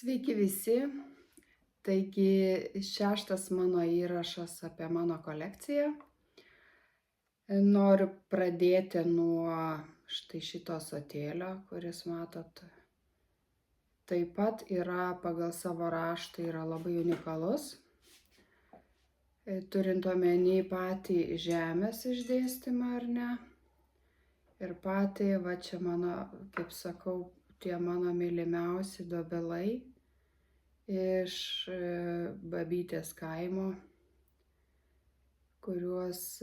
Sveiki visi. Taigi šeštas mano įrašas apie mano kolekciją. Noriu pradėti nuo štai šito ąsotėlio, kuris matot. Taip pat yra pagal savo raštą yra labai unikalus. Turint omeny patį žemės išdėstymą ar ne. Ir patį, va čia mano, kaip sakau, tie mano mylimiausi dobelai iš Babytės kaimo, kuriuos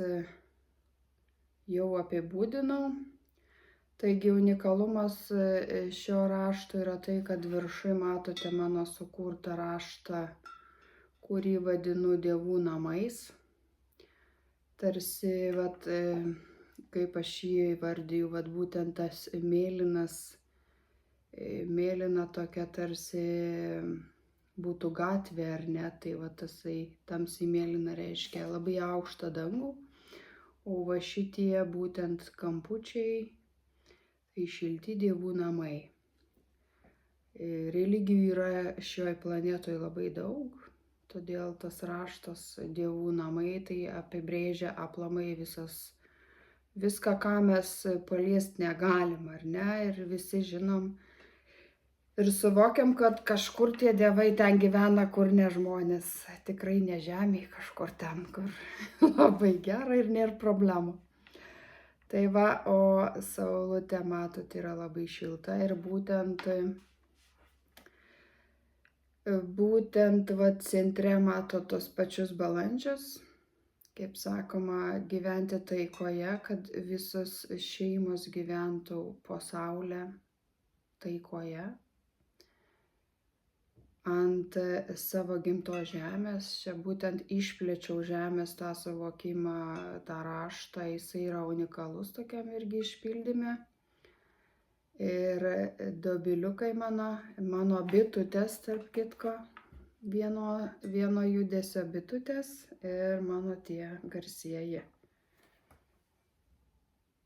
jau apibūdinau. Taigi unikalumas šio rašto yra tai, kad viršui matote mano sukurtą raštą, kurį vadinu dievų namais. Tarsi, vat, kaip aš jį įvardiju, vat būtent tas mėlyna tokia tarsi būtų gatvė ar ne, tai va tasai tamsiai mėlyna reiškia labai aukštą dangų, o va šitie būtent kampučiai, tai šilti dievų namai. Religijų yra šioj planetoje labai daug, todėl tas raštas dievų namai tai apibrėžia aplamai viską, ką mes paliesti negalim, ar ne, ir visi žinom. Ir suvokiam, kad kažkur tie dievai ten gyvena, kur ne žmonės, tikrai ne žemėje, kažkur ten, kur labai gera ir nėra problemų. Tai va, o saulutė, matot, yra labai šilta ir būtent va centre matot tos pačius balandžius, kaip sakoma, gyventi taikoje, kad visos šeimos gyventų po saulę taikoje. Ant savo gimtos žemės, čia būtent išplėčiau žemės tą suvokimą, tą raštą, jisai yra unikalus tokiam irgi išpildyme. Ir dobiliukai mano bitutės, tarp kitko, vieno judesio bitutės ir mano tie garsieji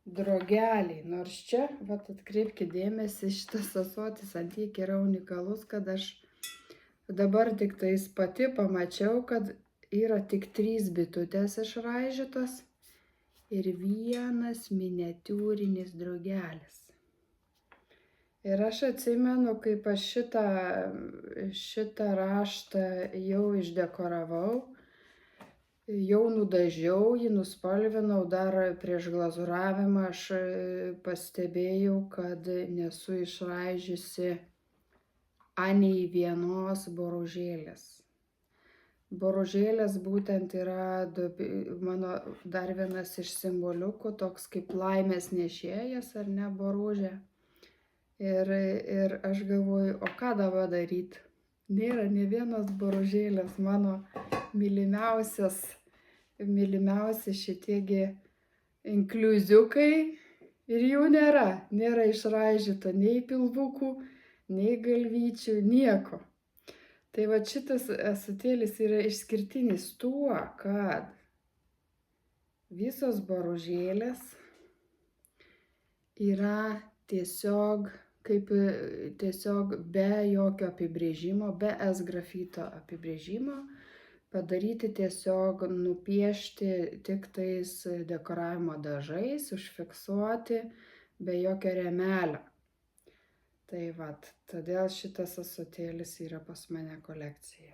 drugeliai. Nors čia, vat atkreipkite dėmesį, šitas ąsotis ant tiek yra unikalus, kad aš dabar tik tais pati pamačiau, kad yra tik 3 bitutės išraižytos ir vienas miniatiūrinis drugelis. Ir aš atsimenu, kaip aš šitą raštą jau išdekoravau, jau nudažiau, jį nuspalvinau, dar prieš glazūravimą aš pastebėjau, kad nesu išraižiusi anei vienos boružėlės. Boružėlės būtent yra mano dar vienas iš simboliukų, toks kaip laimės nešėjas ar ne, boružė. Ir aš galvoju, o ką dabar daryti? Nėra ne vienos boružėlės, mano mylimiausi šitiegi inkliuziukai ir jų nėra išraižyta nei pilvukų, nei galvyčių, nieko. Tai va šitas ąsotėlis yra išskirtinis tuo, kad visos boružėlės yra tiesiog be jokio apibrėžimo, be S-grafito apibrėžimo, padaryti tiesiog nupiešti tik tais dekoravimo dažais, užfiksuoti be jokio rėmelio. Tai vat, todėl šitas ąsotėlis yra pas mane kolekcijoje.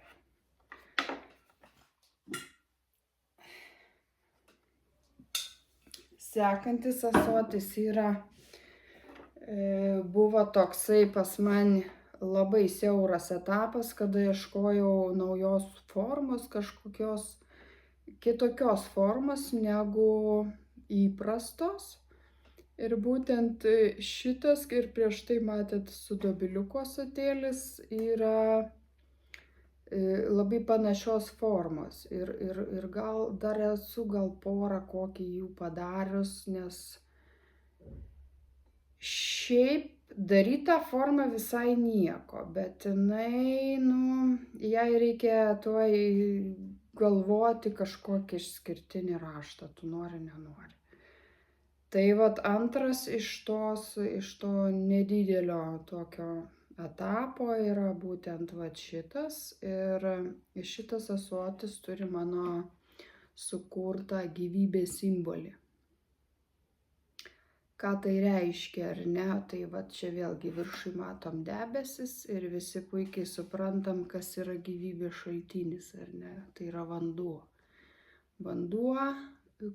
Sekantis ąsotis buvo toksai pas mane labai siauras etapas, kada ieškojau naujos formos, kažkokios kitokios formos negu įprastos. Ir būtent šitas, ir prieš tai matėt su dobiliuko ąsotėlis, yra labai panašios formos. Ir gal dar esu porą kokį jų padarius, nes šiaip daryta forma visai nieko, bet jinai, jai reikia tuoj galvoti kažkokį išskirtinį raštą, tu nori, nenori. Tai vat antras iš to nedidelio tokio etapo yra būtent vat šitas ir šitas ąsotis turi mano sukurtą gyvybės simbolį. Ką tai reiškia, ar ne? Tai va čia vėlgi viršui matom debesis ir visi puikiai suprantam, kas yra gyvybės šaltinis, ar ne? Tai yra vanduo. Vanduo,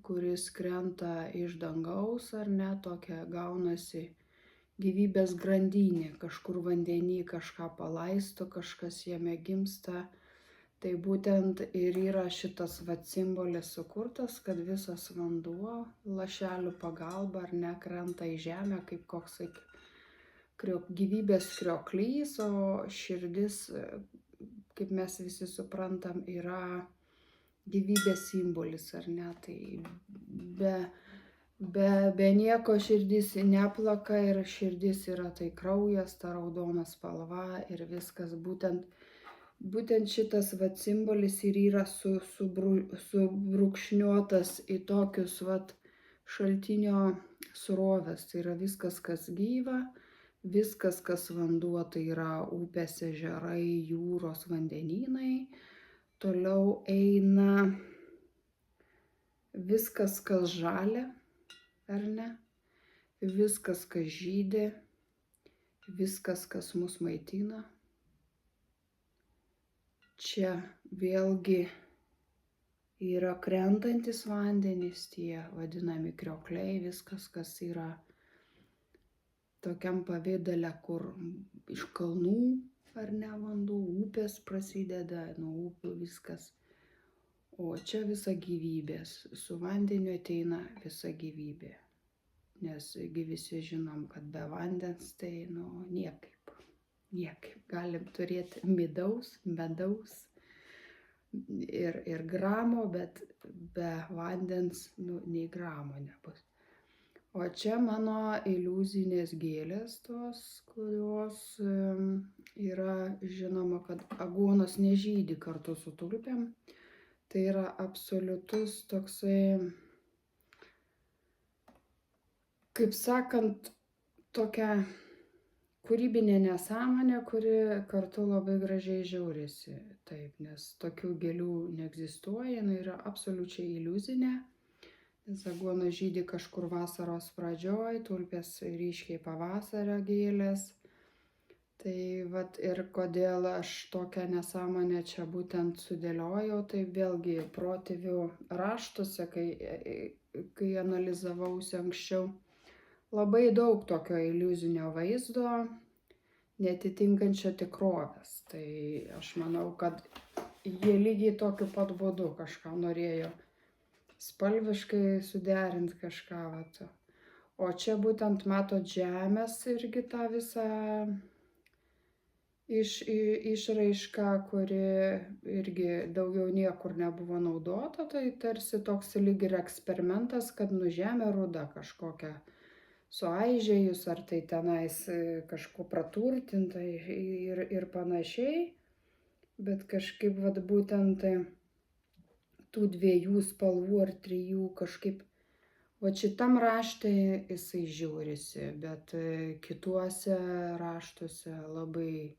kuris krenta iš dangaus, ar ne? Tokia gaunasi gyvybės grandinė. Kažkur vandenį kažką palaisto, kažkas jame gimsta. Tai būtent ir yra šitas vat simbolis sukurtas, kad visas vanduo lašelių pagalba ar ne krenta į žemę kaip koksai gyvybės krioklys, o širdis, kaip mes visi suprantam, yra gyvybės simbolis, ar ne? Tai be nieko širdis neplaka ir širdis yra tai kraujas, ta raudona spalva ir viskas būtent šitas vat simbolis ir yra subrūkšniuotas į tokius vat šaltinio srovės. Tai yra viskas, kas gyva, viskas, kas vanduo, tai yra upės, ežerai, jūros, vandenynai. Toliau eina viskas, kas žalia, ar ne? Viskas, kas žydi, viskas, kas mus maitina. Čia vėlgi yra krentantis vandenys, tie vadinami kriokliai, viskas, kas yra tokiam pavidale, kur iš kalnų, ar ne, vanduo, upės prasideda, nuo upių viskas. O čia visa gyvybė, su vandeniu ateina visa gyvybė. Nes visi žinom, kad be vandens tai niekaip. Galim turėti medaus ir gramo, bet be vandens nei gramo nebus. O čia mano iliuzinės gėlės tos, kurios yra žinoma, kad aguonos nežydi kartu su tulpėm. Tai yra absoliutus toksai, kaip sakant, tokia kūrybinė nesąmonė, kuri kartu labai gražiai žiūrisi. Taip, nes tokių gėlių neegzistuoja, jinai yra absoliučiai iliuzinė. Nes aguonos žydi kažkur vasaros pradžioj, tulpės ryškiai pavasario gėlės. Tai vat ir kodėl aš tokią nesąmonę čia būtent sudėliojau, tai vėlgi protėvių raštuose, kai analizavausi anksčiau, labai daug tokio iliuzinio vaizdo, netitinkančio tikrovės. Tai aš manau, kad jie lygiai tokiu pat būdu kažką norėjo spalviškai suderinti kažką. Vat. O čia būtent matot žemės irgi tą visą išraišką, kuri irgi daugiau niekur nebuvo naudota. Tai tarsi toks lyg ir eksperimentas, kad žemė ruda kažkokia suaižėjus, ar tai tenais kažko praturtinta ir panašiai. Bet kažkaip vat būtent tų dviejų spalvų ar trijų kažkaip, vat šitam rašte jisai žiūrisi, bet kituose raštuose labai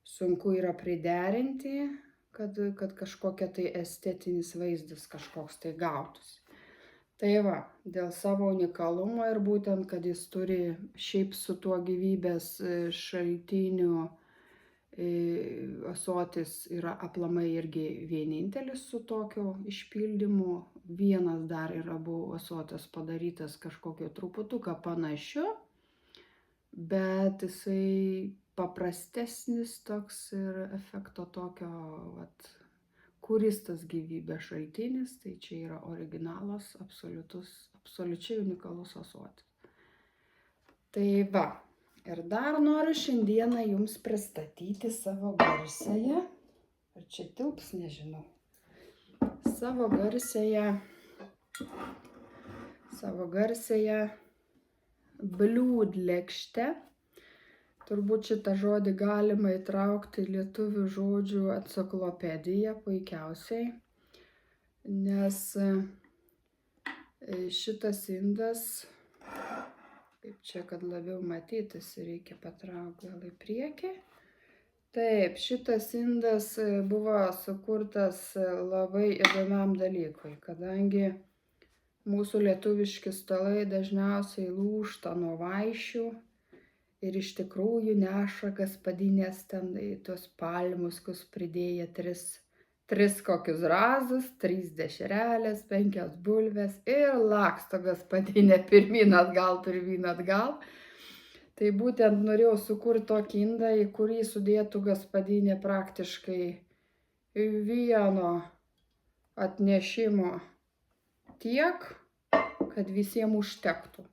sunku yra priderinti, kad kažkokia tai estetinis vaizdas kažkoks tai gautųsi. Tai va, dėl savo unikalumo ir būtent, kad jis turi šiaip su tuo gyvybės šaltiniu ąsotis yra aplamai irgi vienintelis su tokiu išpildymu. Vienas dar yra buvo ąsotis padarytas kažkokio truputuką panašiu, bet jisai paprastesnis toks ir efekto tokio, vat, kuris tas gyvybės šaltinis, tai čia yra originalas, absoliučiai unikalus ąsotis. Tai va, ir dar noriu šiandieną jums pristatyti savo garsiąją, ar čia tilps, nežinau, savo garsiąją bliūdlėkštę. Turbūt šitą žodį galima įtraukti į lietuvių žodžių enciklopediją puikiausiai, nes šitas indas Taip, čia, kad labiau matytųsi, reikia patraukti gal į priekį. Taip, šitas indas buvo sukurtas labai įdomiam dalykui, kadangi mūsų lietuviški stalai dažniausiai lūžta nuo vaišių ir iš tikrųjų neša gaspadinės ten tuos palmus, kus pridėję tris kokius razus, 3 dešrelės, 5 bulvės ir laksto gaspadinė pirmyn atgal. Tai būtent norėjau sukurti tokį indą, į kurį sudėtų gaspadinė praktiškai vieno atnešimo tiek, kad visiems užtektų.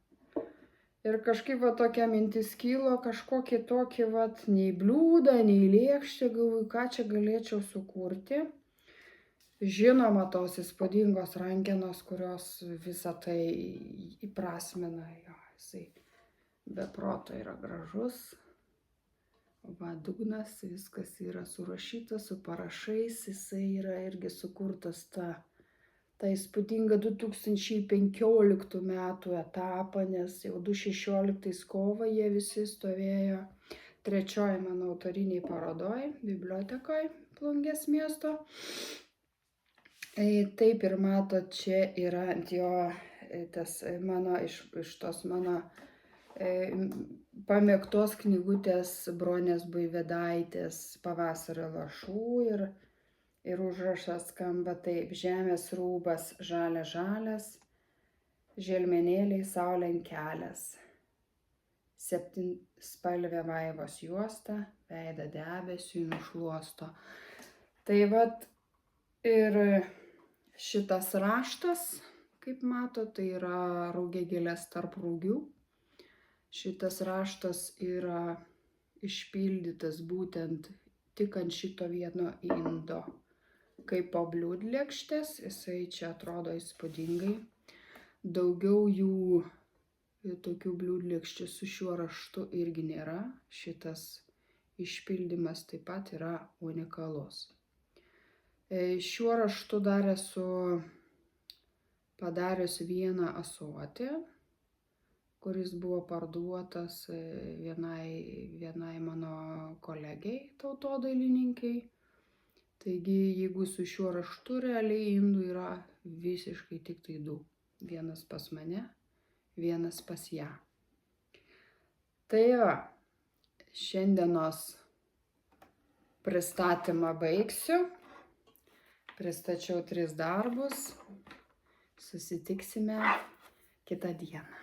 Ir kažkaip va tokia mintis kilo, kažkokį tokį va nei bliūdą, nei lėkštę, galvoju, ką čia galėčiau sukurti. Žinoma, tos įspūdingos rankenos, kurios visą tai įprasmina, jo, jisai be proto yra gražus. Va, dugnas, viskas yra surašyta su parašais, jisai yra irgi sukurtas tą įspūdingą 2015 metų etapą, nes jau 2016 kovą jie visi stovėjo 3 mano autoriniai parodoj, bibliotekoj Plungės miesto. Taip ir matot, čia yra ant jo tas mano, iš tos mano pamėgtos knygutės Bronės Buivydaitės Pavasario lašų ir užrašas skamba taip: žemės rūbas žalias, želmenėliai saulėn kelias, 7spalvė vaivos juosta, veidą debesiui nušluosto. Tai vat ir šitas raštas, kaip mato, tai yra rugiagėlės tarp rugių. Šitas raštas yra išpildytas būtent tik ant šito vieno indo. Kaip po bliūdlėkštės, jisai čia atrodo įspūdingai. Daugiau jų tokių bliūdlėkščių su šiuo raštu irgi nėra. Šitas išpildymas taip pat yra unikalus. Šiuo raštu dar esu padarius vieną ąsotį, kuris buvo parduotas vienai mano kolegei, tautodailininkai. Taigi, jeigu su šiuo raštu realiai indų yra visiškai tik tai 2. Vienas pas mane, vienas pas ją. Tai va, šiandienos pristatymą baigsiu. Pristačiau 3 darbus. Susitiksime kitą dieną.